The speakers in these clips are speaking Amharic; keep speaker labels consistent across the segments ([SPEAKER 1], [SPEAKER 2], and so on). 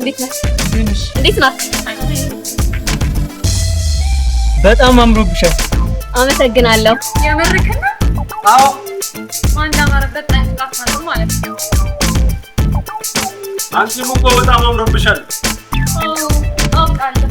[SPEAKER 1] እንዴት ነህ? እንዴት ናት?
[SPEAKER 2] በጣም አምሮብሻል።
[SPEAKER 1] አመሰግናለሁ።
[SPEAKER 3] የምርክና?
[SPEAKER 2] አዎ።
[SPEAKER 3] ማን ያማረበት ጠንቅቃት ማለት ነው።
[SPEAKER 4] አንቺም እኮ በጣም አምሮብሻል።
[SPEAKER 3] አውቃለሁ።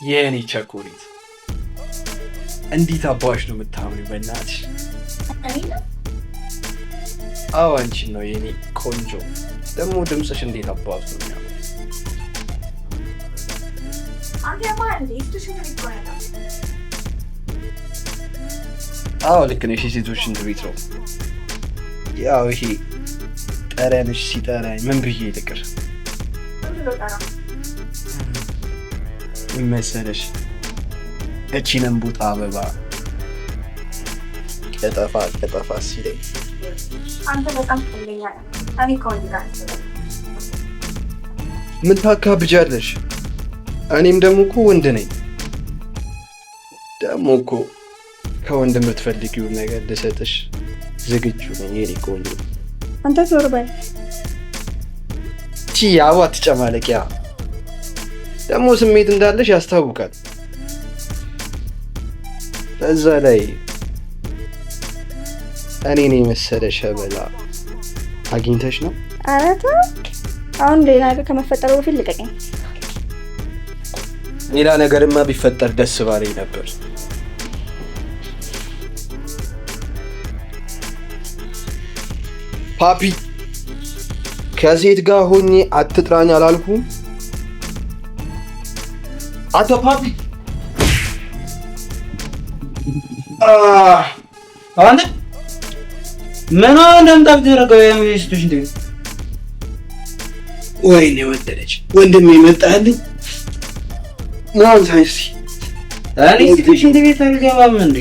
[SPEAKER 4] የኔ ቸኮሌት እንዴት አባሽ ነው የምታምሪው? በእናትሽ አዎ አንቺን ነው የኔ ቆንጆ። ደግሞ ድምፅሽ እንዴት አባቱ ነው የሚያምረው። አዎ ልክ ነሽ። የሴቶች ሽንት ቤት ነው። ያው ይሄ ጠረንሽ ሲጠራኝ ምን ብዬ ልቅር መሰለሽ? እቺንም ቡጣ አበባ ቀጠፋ ሲለኝ
[SPEAKER 3] አንተ በጣም ትለኛለህ። እኔ ከወንድ ጋር
[SPEAKER 4] ምን ታካብጃለሽ? እኔም ደግሞ እኮ ወንድ ነኝ። ደግሞ እኮ ከወንድ የምትፈልጊውን ነገር ልሰጥሽ ዝግጁ ነኝ የኔ ቆንጆ።
[SPEAKER 3] አንተ ዞር በል።
[SPEAKER 4] ያው አትጨማለቂያ። ደግሞ ስሜት እንዳለሽ ያስታውቃል። በዛ ላይ እኔን የመሰለ ሸበላ አግኝተሽ ነው?
[SPEAKER 3] ኧረ ተው አሁን ሌላ ነገር ከመፈጠሩ በፊት ልቀቀኝ።
[SPEAKER 4] ሌላ ነገርማ ቢፈጠር ደስ ባለኝ ነበር። ፓፒ ከሴት ጋር ሆኜ አትጥራኝ አላልኩም? አቶ ፓፒ
[SPEAKER 2] አንተ ምን እንደምታብድ ረጋው የሚስቱሽ እንዴ?
[SPEAKER 4] ወይኔ ወደደች ወንድሜ መጣልኝ። ማን ሳይሲ
[SPEAKER 2] አሪ ስቱሽ እንዴ ቤት አልገባም እንዴ?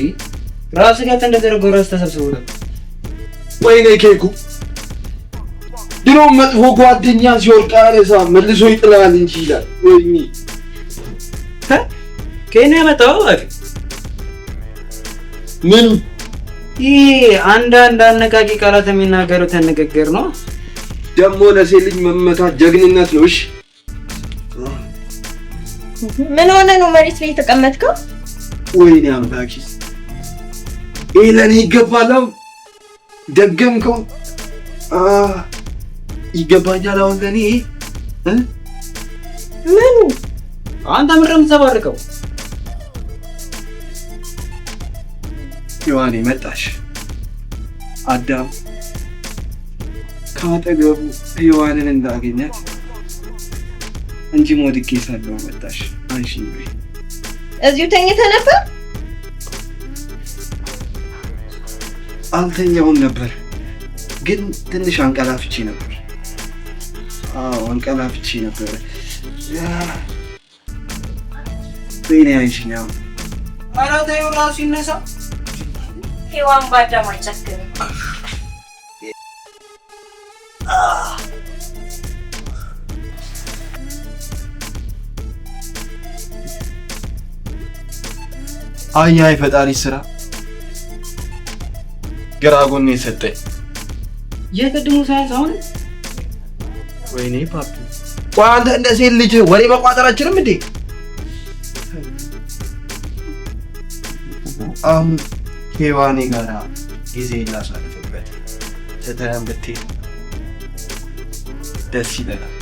[SPEAKER 2] ራስ ጋር እንደተረገው ራስ ተሰብስቦ ነው።
[SPEAKER 4] ወይኔ ኬኩ ድሮ መጥፎ ጓደኛ ሲወርቅ አለሳ መልሶ ይጥላል እንጂ ይላል። ወይኔ
[SPEAKER 2] ከኔ መጣው አሪ
[SPEAKER 4] ምን
[SPEAKER 2] ይሄ አንድ አነቃቂ ቃላት የሚናገሩት ንግግር ነው።
[SPEAKER 4] ደግሞ ለሴት ልጅ መመታት ጀግንነት ነው። እሺ
[SPEAKER 1] ምን ሆነ ነው መሬት ላይ ተቀመጥከው?
[SPEAKER 4] ወይኔ አምላኬ ይሄ ለኔ ይገባል። ደገምከው። ይገባኛል አሁን ለኔ
[SPEAKER 1] ምኑ?
[SPEAKER 2] አንተ ምንም ተባርከው
[SPEAKER 4] ዮሐኔ መጣሽ። አዳም ካጠገቡ ዮሐንን እንዳገኛት እንጂ ሞድቄ ሳለው መጣሽ። አንቺ ወይ
[SPEAKER 1] እዚሁ ተኝተህ ነበር?
[SPEAKER 4] አልተኛውም ነበር ግን ትንሽ አንቀላፍቼ ነበር። አንቀላፍቼ ነበር። ወይኔ አንቺ ነው።
[SPEAKER 2] ኧረ ተይው ራሱ ይነሳ።
[SPEAKER 1] ሔዋን ባዳም አይጨክንም።
[SPEAKER 4] አይ ፈጣሪ ስራ ግራ ጎኔ ሰጠኝ።
[SPEAKER 2] የቅድሙ ሳይንስ አሁን
[SPEAKER 4] ወይኔ ፓፒ ቆይ አንተ እንደ ሴት ልጅ ወሬ መቋጠራችንም እንዴ? ሔዋኔ ጋራ ጊዜ ላሳልፍበት ትተኸን ብትሄድ ደስ ይለናል።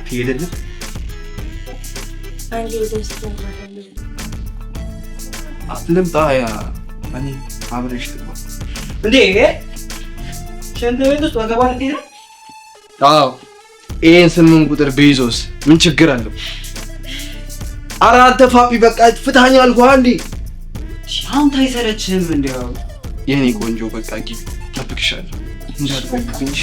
[SPEAKER 4] ትሄድልህ ልምጣ ያ እኔ አብረሽ ልግባ
[SPEAKER 2] እንዴ? ሽንት ቤት ውስጥ ወገባ ልትሄድ ነው?
[SPEAKER 4] አዎ ይሄን 8 ቁጥር ቢይዞስ ምን ችግር አለው? ኧረ አንተ ፓፒ በቃ ፍታኝ አልኩህ እንዴ።
[SPEAKER 2] አንተ አይሰለችህም እንዴ?
[SPEAKER 4] የኔ ቆንጆ በቃ ግቢ እጠብቅሻለሁ። እንዳትበቅብኝ እሺ?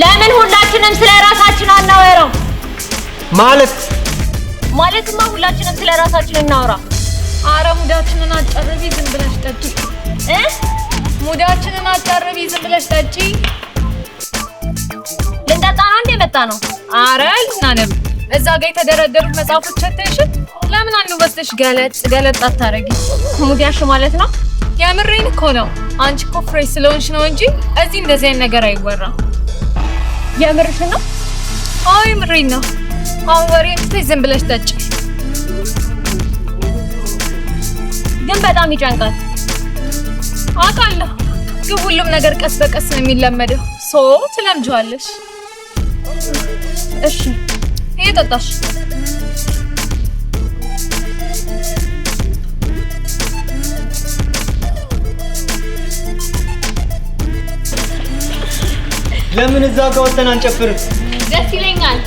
[SPEAKER 1] ለምን ሁላችንም ስለ ራሳችን አናወራም? ማለትማ ሁላችንም ስለ ራሳችን እናወራ።
[SPEAKER 5] ኧረ ሙዳችንን አጨርቢ ዝም ብለሽ ጠጪ። ሙዳችንን አጨርቢ ዝም ብለሽ ጠጪ።
[SPEAKER 1] ልንጠጣ ነው እንደ መጣ ነው።
[SPEAKER 5] ኧረ ልናነብ እዛ ጋር የተደረደሩት መጽሐፎች አታይሽም? ለምን አንዱ ወስደሽ ገለጥ አታረጊ?
[SPEAKER 1] ሙዲያሽ ማለት ነው።
[SPEAKER 5] የምሬን እኮ ነው። አንቺ እኮ ፍሬሽ ስለሆንሽ ነው እንጂ እዚህ እንደዚህ አይነት ነገር አይወራም።
[SPEAKER 1] የምርሽ ነው?
[SPEAKER 5] አዎ የምሬን ነው። አሁን ወሬን ትተሽ ዝም ብለሽ ጠጪ።
[SPEAKER 1] ግን በጣም ይጨንቃል።
[SPEAKER 5] አውቃለሁ፣ ግን ሁሉም ነገር ቀስ በቀስ ነው የሚለመደው። ትለምጂዋለሽ።
[SPEAKER 1] እሺ
[SPEAKER 5] እየጠጣሽ
[SPEAKER 2] ለምን እዛ ጋር ወተን አንጨፍርም?
[SPEAKER 1] ደስ ይለኛል።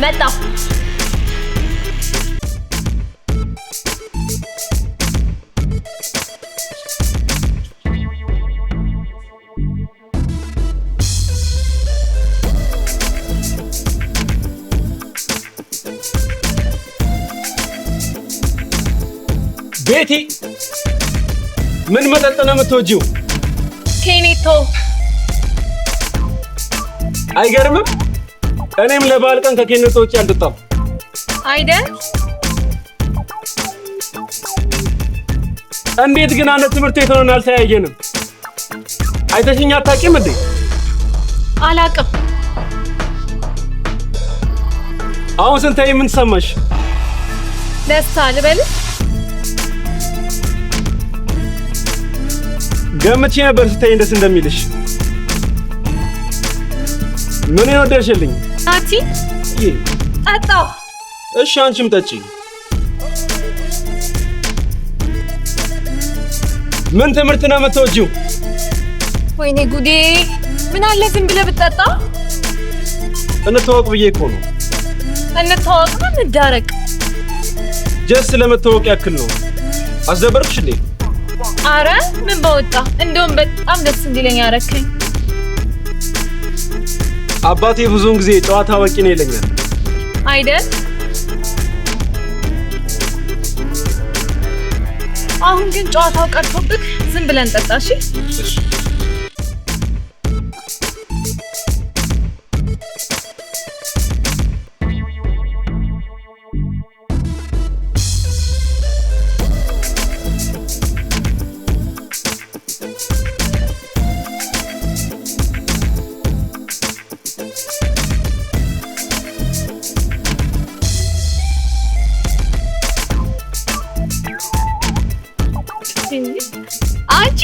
[SPEAKER 1] መጣ
[SPEAKER 6] ቤቲ ምን መጠጥ ነው የምትወጂው?
[SPEAKER 5] ኬኔቶ።
[SPEAKER 6] አይገርምም? እኔም ለበዓል ቀን ከኬኔቶ ውጪ አልጠጣም።
[SPEAKER 5] አይደል?
[SPEAKER 6] እንዴት ግን አንተ ትምህርት ቤት ሆነን አልተያየንም? አይተሽኝ አታውቂም እንዴ?
[SPEAKER 5] አላውቅም።
[SPEAKER 6] አሁን ስንታይ ምን ተሰማሽ?
[SPEAKER 5] ደስታ ልበልሽ?
[SPEAKER 6] ገምቼ ነበር ስታይ ደስ እንደሚልሽ። ምን ይወደሽልኝ?
[SPEAKER 5] ናቲ ጠጣው።
[SPEAKER 6] እሺ አንቺም ጠጪ። ምን ትምህርት ነው የምትወጂው?
[SPEAKER 5] ወይኔ ጉዴ! ምን አለ ዝም ብለህ ብትጠጣ?
[SPEAKER 6] እንተዋወቅ ብዬ እኮ ነው።
[SPEAKER 5] እንተዋወቅ ነው እንዳረቅ?
[SPEAKER 6] ጀስ ለመተዋወቅ ያክል ነው። አስደበርኩሽ እንዴ?
[SPEAKER 5] አረ ምን በወጣ። እንደውም በጣም ደስ እንዲለኝ አረከኝ።
[SPEAKER 6] አባቴ ብዙውን ጊዜ ጨዋታ አዋቂ ነው ይለኛል።
[SPEAKER 5] አይደል? አሁን ግን ጨዋታው ቀርቶብክ ዝም ብለን ጠጣ። እሺ? አንቺ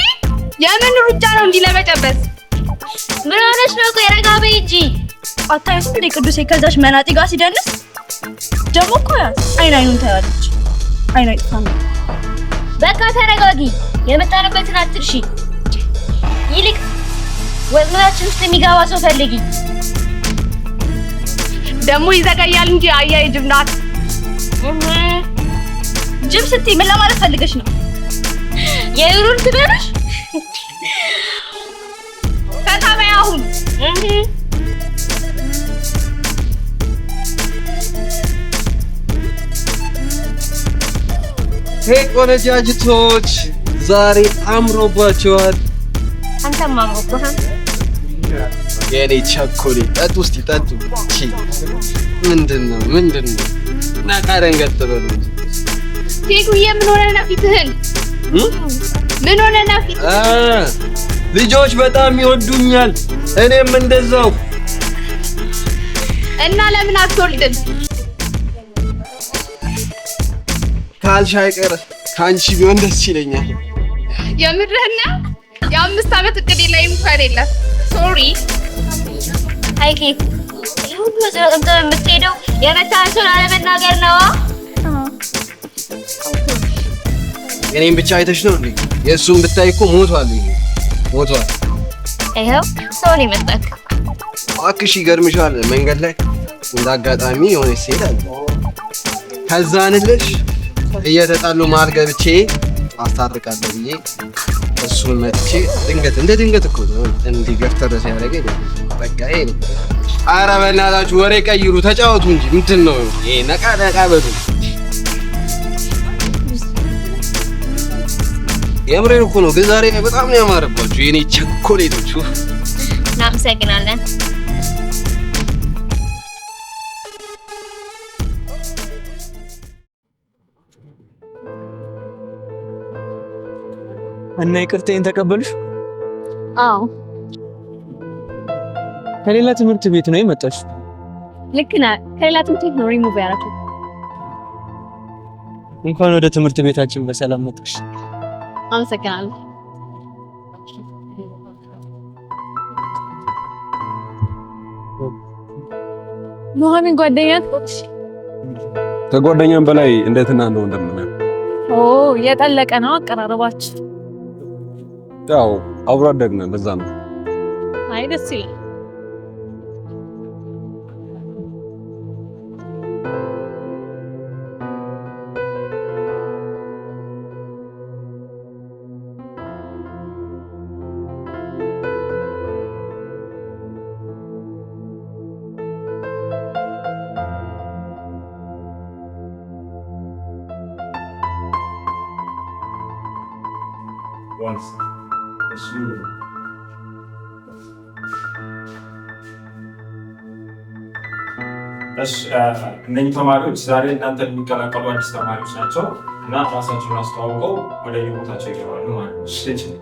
[SPEAKER 5] የምን ሩጫ ነው እንዲህ ለመጨበስ?
[SPEAKER 1] ምን ሆነሽ ነው? ቆይ ረጋ በይ እንጂ።
[SPEAKER 3] አታዩትም እንደ ቅዱሴ ከዛች መናጢ ጋር ሲደንስ ደግሞ እኮ አይኑን ታያለች። አይኗ ይጥፋ።
[SPEAKER 1] በቃ ተረጋጊ። የመጣንበትን አትርሺ። ይልቅ ወጥመዳችን ውስጥ የሚገባ ሰው ፈልጊ።
[SPEAKER 3] ደግሞ ይዘጋያል እንጂ አያይ ጅብ ናት። ጅብ ስትይ ምን ለማለት ፈልገሽ ነው?
[SPEAKER 1] የሩን ትበልሽ
[SPEAKER 3] ከታበይ አሁን
[SPEAKER 4] ቆነጃጅቶች ዛሬ አምሮባቸዋል።
[SPEAKER 1] አንተም አምሮብሃል።
[SPEAKER 4] የኔ ቸኮሌት ጠጡ እስቲ ጠጡ። ምንድነው ናቃረንገት በሉ እንጂ
[SPEAKER 3] ቴጉዬ ምን ሆነ ነው ፊትህን? ምን ሆነ ነው ፊት?
[SPEAKER 4] ልጆች በጣም ይወዱኛል፣ እኔም እንደዛው።
[SPEAKER 3] እና ለምን አትወልድም?
[SPEAKER 4] ካልሽ አይቀር ካንቺ ቢሆን ደስ ይለኛል።
[SPEAKER 3] የምርህን ነው? የ5 ዓመት እቅድ ላይ እንኳን የለም። ሶሪ
[SPEAKER 1] አይኬ ይሁን ዘንተ የምትሄደው የመታሰውን አለመናገር ነው።
[SPEAKER 4] እኔም ብቻ አይተሽ ነው እንዴ? የእሱን ብታይ እኮ ሞቷል።
[SPEAKER 1] ይኸው ሰው ነው የመጣክ።
[SPEAKER 4] እባክሽ ይገርምሻል። መንገድ ላይ እንዳጋጣሚ የሆነ ሴት አለ። ከዛንልሽ እየተጣሉ መሀል ገብቼ አስታርቃለሁ ብዬ እሱን መጥቼ ድንገት እኮ ነው እንዲህ ገፍተር ሲያደርገኝ በቃ ይሄ ነው። ኧረ በእናታችሁ ወሬ ቀይሩ፣ ተጫወቱ እንጂ ምንድን ነው ይሄ? ነቃ በሉ። የምሬን እኮ ነው። ግን ዛሬ በጣም ነው ያማረባችሁ የኔ ቸኮሌቶቹ።
[SPEAKER 1] እናመሰግናለን።
[SPEAKER 2] እና ይቅርታዬን ተቀበልሽ?
[SPEAKER 1] አዎ።
[SPEAKER 2] ከሌላ ትምህርት ቤት ነው የመጣሽ?
[SPEAKER 1] ልክ ነህ። ከሌላ ትምህርት ቤት ነው ሪሙቭ ያደረኩት።
[SPEAKER 2] እንኳን ወደ ትምህርት ቤታችን በሰላም መጣሽ።
[SPEAKER 1] አመሰግናለሁ።
[SPEAKER 5] ኑሐሚን ጓደኛሽ?
[SPEAKER 6] ከጓደኛም በላይ እንዴትና ነው እንደምናየው።
[SPEAKER 5] የጠለቀ ነው አቀራረባችሁ።
[SPEAKER 6] ያው አብሮ አደግን፣ ለዛ ነው።
[SPEAKER 5] አይ ደስ ይላል።
[SPEAKER 7] እነኚህ ተማሪዎች ዛሬ እናንተ የሚቀላቀሉ አዲስ ተማሪዎች ናቸው እና ራሳቸውን አስተዋውቀው ወደ የቦታቸው ይገባሉ ማለት ነው። እሺ፣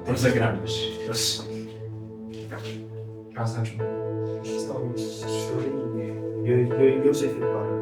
[SPEAKER 7] አመሰግናለሁ። ራሳቸው ዮሴፍ ይባላል።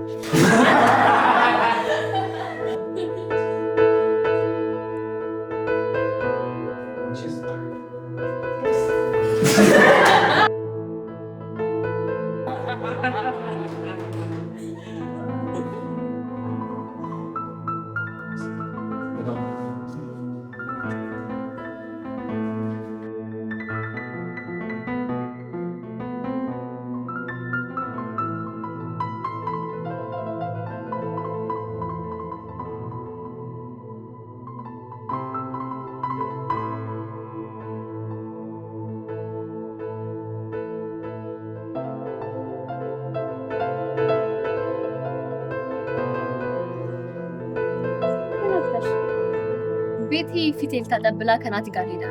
[SPEAKER 1] ቤቲ ፊቴል ተጠብላ ከናቲ ጋር ሄዳ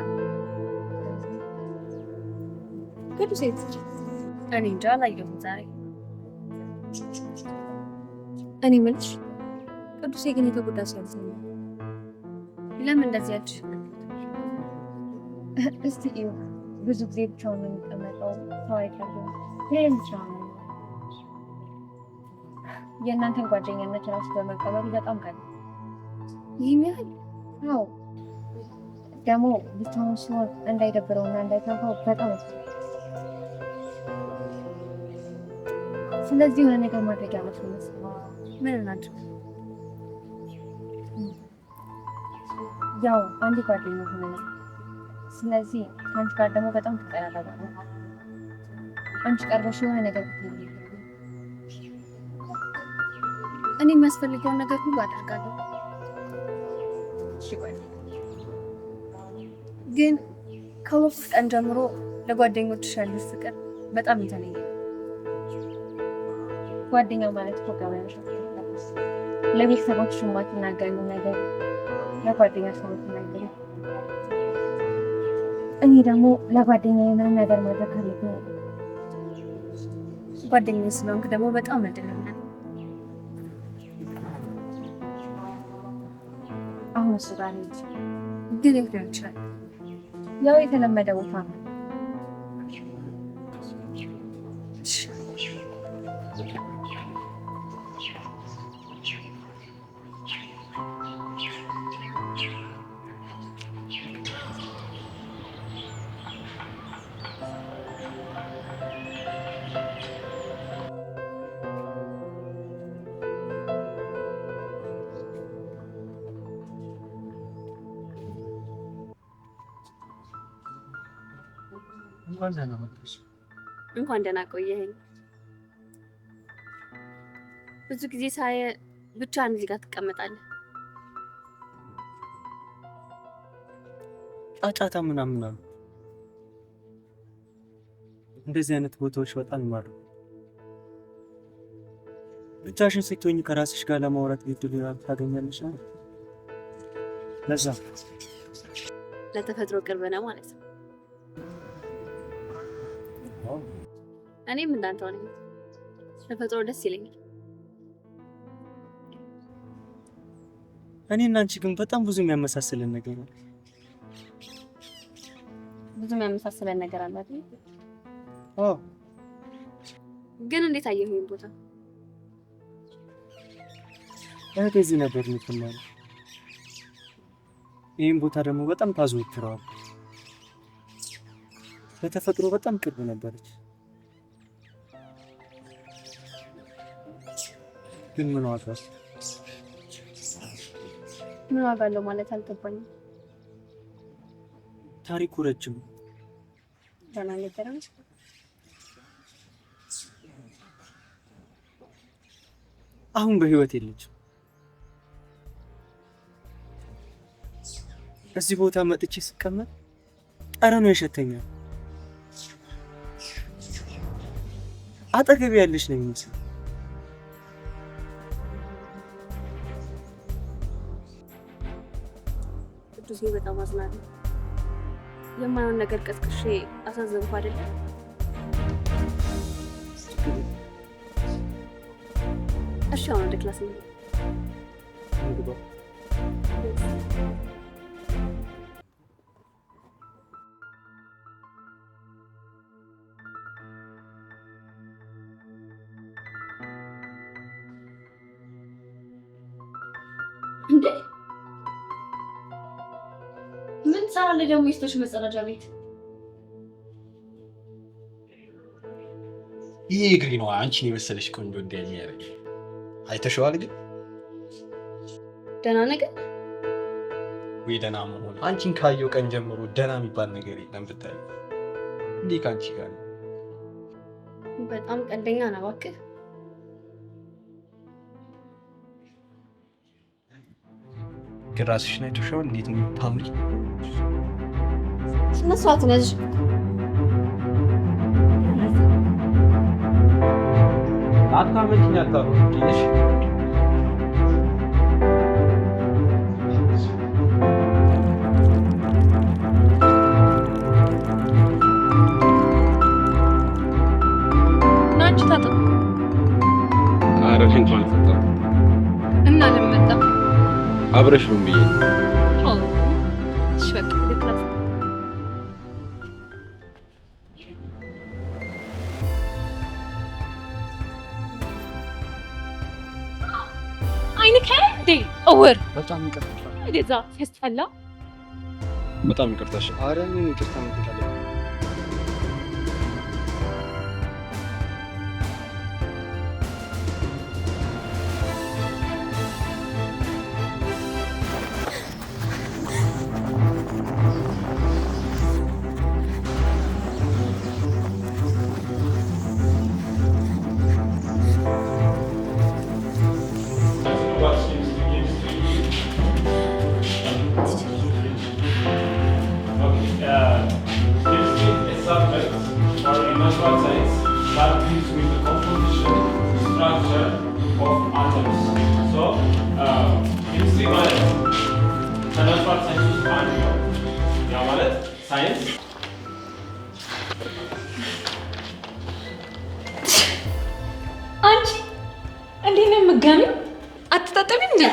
[SPEAKER 1] ቅዱሴ እኔ እንጃ አላየሁም ዛሬ። እኔ የምልሽ ቅዱሴ ግን የተጎዳ ሰው ነው። ለምን እንደዚህ ያልሽ? እስቲ ብዙ ጊዜ ብቻውን ነው የሚቀመጠው፣ ሰው አይቀርም። ሌላም ብቻ ነው የእናንተን ጓደኛነት ራሱ በመቀበል በጣም ቀን ይህም ያህል ነው። ደግሞ ብቻውን ሲሆን እንዳይደብረውና እንዳይከፋው በጣም ስለዚህ የሆነ ነገር ማድረግ ያለብን ምን እናድርግ? ያው አንድ ጓደኛ ሆነ። ስለዚህ ከአንቺ ጋር ደግሞ በጣም ትቀራረባለህ። አንቺ ቀርበሽ የሆነ ነገር እኔ የሚያስፈልገውን ነገር ሁሉ አደርጋለሁ። ግን ከወቅት ቀን ጀምሮ ለጓደኞችሽ ያለሽ ፍቅር በጣም የተለየ ነው። ጓደኛ ማለት እኮ ገበያሽ ለቤተሰቦችሽ የማትናገሪው ነገር ለጓደኛሽ የማትናገሪው። እኔ ደግሞ ለጓደኛዬ ምንም ነገር ማድረግ አለብኝ። ጓደኛዬ ስለሆንክ ደግሞ በጣም እድለኛ ነኝ። አሁን እሱ ጋር ነኝ፣ ግን የት ሊሆን ይችላል? ያው የተለመደ ቦታ ነው።
[SPEAKER 3] እንኳን ደህና ቆየኸኝ። ብዙ ጊዜ ሳየ ብቻህን እዚህ ጋር ትቀመጣለህ።
[SPEAKER 8] ጫጫታ ምናምን አሉ። እንደዚህ አይነት ቦታዎች በጣም ይማሩ። ብቻሽን ስትሆኚ ከራስሽ ጋር ለማውራት እድል ታገኛለሽ። ለዛ
[SPEAKER 3] ለተፈጥሮ ቅርብ ነህ ማለት ነው። እኔም እንዳንተው ነኝ። ተፈጥሮ ደስ ይለኛል።
[SPEAKER 8] እኔና አንቺ ግን በጣም ብዙ የሚያመሳስለን ነገር አለ።
[SPEAKER 3] ብዙ የሚያመሳስለን ነገር አለ አይደል?
[SPEAKER 8] አዎ።
[SPEAKER 3] ግን እንዴት አየኸው ይሄን ቦታ?
[SPEAKER 8] እህቴ እዚህ ነበር የምትማረው። ይሄን ቦታ ደግሞ በጣም ታዘወትረዋል። ለተፈጥሮ በጣም ቅርብ ነበረች። ግን ምን ዋጋ
[SPEAKER 3] አለው ማለት አልገባኝም።
[SPEAKER 8] ታሪኩ ረጅም
[SPEAKER 3] ደህና ነገር ነው።
[SPEAKER 8] አሁን በህይወት የለችም። እዚህ ቦታ መጥቼ ስቀመጥ ጠረኑ ይሸተኛል። አጠገቤ ያለች ነው የሚመስለው።
[SPEAKER 3] ቅዱሴ በጣም አዝናለሁ። የማይሆን ነገር ቀስቅሼ አሳዘንኩ አይደል? እሺ አሁን ወደ ክላስ ነው። እንዴ ምን ትሰራለህ ደግሞ የሴቶች መጸዳጃ ቤት?
[SPEAKER 4] ይሄ እግሬ ነው አንቺን የመሰለሽ ቆንጆ እንዲያኝ ያረኝ። አይተሽዋል ግን
[SPEAKER 3] ደህና ነገር
[SPEAKER 4] ወይ ደህና መሆን አንቺን ካየው ቀን ጀምሮ ደህና የሚባል ነገር የለም ብታይ። እንዴ ካንቺ ጋር
[SPEAKER 3] በጣም ቀልደኛ ነው እባክህ።
[SPEAKER 4] ግን ራስሽን አይተሽዋል እንዴት ነው ታምሪ?
[SPEAKER 3] ስነስርዓት ነሽ።
[SPEAKER 4] አታመጪኝ አታውቂሽ።
[SPEAKER 5] ናንቺ ታጠብ
[SPEAKER 7] አረፍ እንኳን ተጣጣ
[SPEAKER 5] እና ለምን መጣ?
[SPEAKER 7] አብረሽ ነው ብዬ
[SPEAKER 5] እሺ በቃ ልክላስ አይንከ እንዴ እውር
[SPEAKER 8] በጣም ይቅርታ።
[SPEAKER 5] እንደዛ ሲያስጠላ
[SPEAKER 7] በጣም ይቅርታሽ።
[SPEAKER 8] ኧረ ምን ይቅርታ ማለት
[SPEAKER 7] ኬሚስትሪ ማለት ከናቹራል ሳይንስ ውስጥ አንዱ ነው። ያ ማለት ሳይንስ
[SPEAKER 5] አንቺ እንዴት ነው የምትገሚው? አትታጠቢም እንዴ?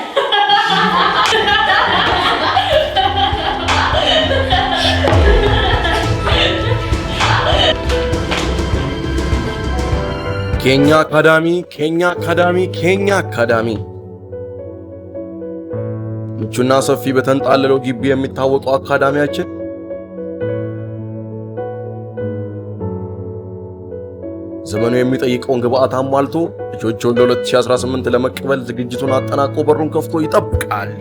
[SPEAKER 9] ኬኛ አካዳሚ ምቹና ሰፊ በተንጣለለው ግቢ የሚታወቀው አካዳሚያችን ዘመኑ የሚጠይቀውን ግብአት አሟልቶ ልጆቹን ለ2018 ለመቀበል ዝግጅቱን አጠናቆ በሩን ከፍቶ ይጠብቃል።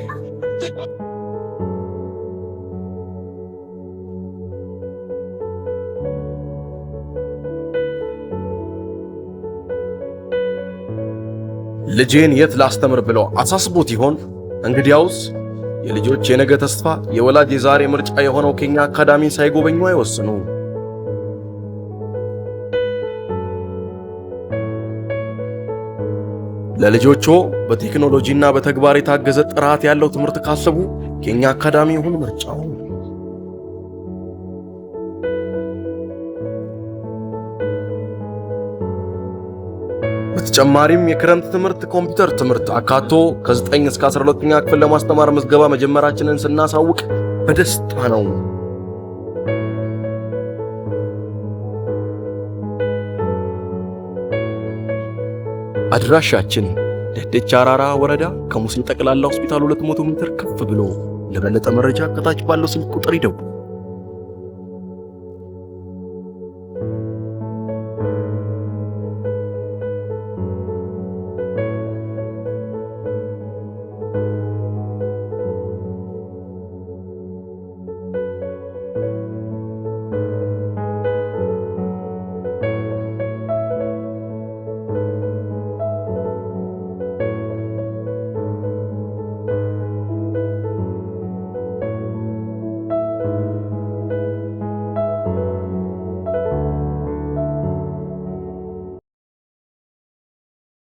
[SPEAKER 9] ልጄን የት ላስተምር ብለው አሳስቦት ይሆን? እንግዲያውስ የልጆች የነገ ተስፋ የወላጅ የዛሬ ምርጫ የሆነው ኬኛ አካዳሚን ሳይጎበኙ አይወስኑ። ለልጆቹ በቴክኖሎጂና በተግባር የታገዘ ጥራት ያለው ትምህርት ካሰቡ ኬኛ አካዳሚ ይሁን ምርጫው። በተጨማሪም የክረምት ትምህርት ኮምፒውተር ትምህርት አካቶ ከ9 እስከ 12ኛ ክፍል ለማስተማር ምዝገባ መጀመራችንን ስናሳውቅ በደስታ ነው። አድራሻችን ደደቻ አራራ ወረዳ ከሙስሊም ጠቅላላ ሆስፒታል 200 ሜትር ከፍ ብሎ። ለበለጠ መረጃ ከታች ባለው ስልክ ቁጥር ይደውሉ።